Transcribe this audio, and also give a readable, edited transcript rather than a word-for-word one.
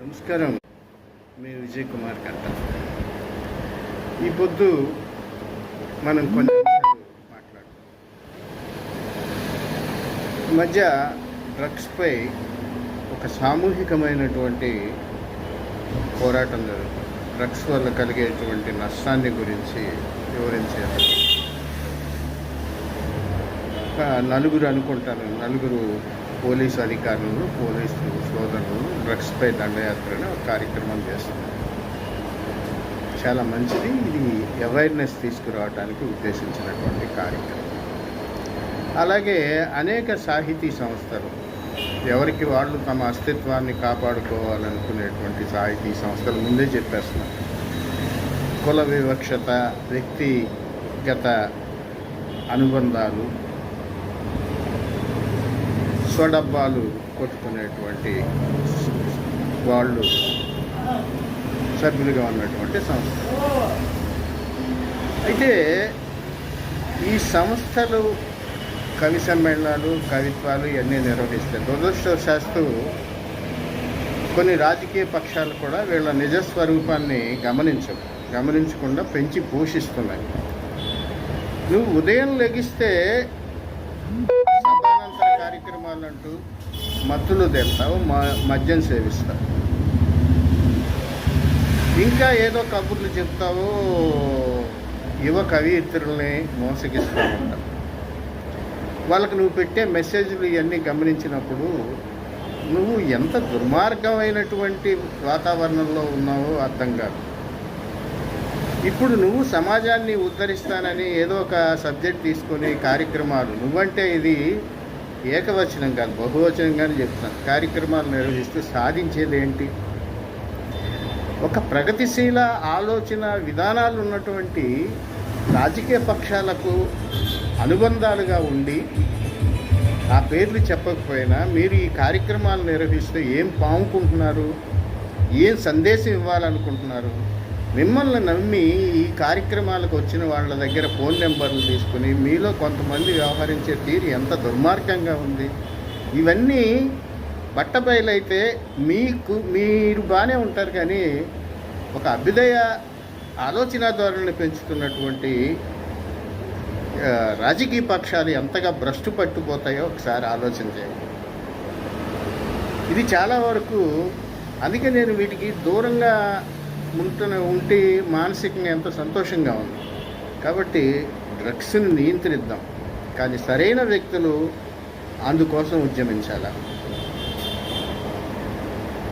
నమస్కారం. మీ విజయ్ కుమార్ కట్ట. ఈ పొద్దు మనం కొన్ని అంశాలు మాట్లాడుతాం. ఈ మధ్య డ్రగ్స్పై ఒక సామూహికమైనటువంటి పోరాటం జరుగుతుంది. డ్రగ్స్ వల్ల కలిగేటువంటి నష్టాన్ని గురించి వివరించారు. నలుగురు అనుకుంటాను, నలుగురు పోలీసు అధికారులు, పోలీసు సోదరులు డ్రగ్స్పై దండయాత్రను ఒక కార్యక్రమం చేస్తున్నారు. చాలా మంచిది. ఇది అవేర్నెస్ తీసుకురావడానికి ఉద్దేశించినటువంటి కార్యక్రమం. అలాగే అనేక సాహితీ సంస్థలు ఎవరికి వాళ్ళు తమ అస్తిత్వాన్ని కాపాడుకోవాలనుకునేటువంటి సాహితీ సంస్థలు ముందే చెప్పేస్తున్నారు. కుల వివక్షత, వ్యక్తిగత అనుబంధాలు, స్వడబ్బాలు కొట్టుకునేటువంటి వాళ్ళు సభ్యులుగా ఉన్నటువంటి సంస్థ. అయితే ఈ సంస్థలు కవి సమ్మేళనాలు, కవిత్వాలు ఇవన్నీ నిర్వహిస్తాయి. దురదృష్టవశాత్తు కొన్ని రాజకీయ పక్షాలు కూడా వీళ్ళ నిజస్వరూపాన్ని గమనించకుండా పెంచి పోషిస్తున్నాయి. నువ్వు ఉదయం లెగిస్తే సభానంతర కార్యక్రమాలు అంటూ మత్తులు తెలుతావు, మద్యం సేవిస్తావు, ఇంకా ఏదో కబుర్లు చెప్తావు, యువ కవయిత్రుల్ని మోసగిస్తూ ఉంటావు. వాళ్ళకు నువ్వు పెట్టే మెసేజ్లు ఇవన్నీ గమనించినప్పుడు నువ్వు ఎంత దుర్మార్గమైనటువంటి వాతావరణంలో ఉన్నావో అర్థం కాదు. ఇప్పుడు నువ్వు సమాజాన్ని ఉద్ధరిస్తానని ఏదో ఒక సబ్జెక్ట్ తీసుకొని కార్యక్రమాలు, నువ్వంటే ఇది ఏకవచనం కాదు బహువచనంగానే చెప్తున్నాను, కార్యక్రమాలు నిర్వహిస్తూ సాధించేది ఏంటి? ఒక ప్రగతిశీల ఆలోచన విధానాలు ఉన్నటువంటి రాజకీయ పక్షాలకు అనుబంధాలుగా ఉండి ఆ పేర్లు చెప్పకపోయినా మీరు ఈ కార్యక్రమాలు నిర్వహిస్తూ ఏం పాముకుంటున్నారు, ఏం సందేశం ఇవ్వాలనుకుంటున్నారు? మిమ్మల్ని నమ్మి ఈ కార్యక్రమాలకు వచ్చిన వాళ్ళ దగ్గర ఫోన్ నెంబర్లు తీసుకుని మీలో కొంతమంది వ్యవహరించే తీరు ఎంత దుర్మార్గంగా ఉంది. ఇవన్నీ బట్టబయలైతే మీరు బాగానే ఉంటారు, కానీ ఒక అభ్యుదయ ఆలోచన ధోరణిని పెంచుతున్నటువంటి రాజకీయ పక్షాలు ఎంతగా భ్రష్టు పట్టుపోతాయో ఒకసారి ఆలోచన చేయండి. ఇది చాలా వరకు, అందుకే నేను వీటికి దూరంగా ఉంటే మానసికంగా ఎంతో సంతోషంగా ఉంది. కాబట్టి డ్రగ్స్ని నియంత్రిద్దాం, కానీ సరైన వ్యక్తులు అందుకోసం ఉద్యమించాలి.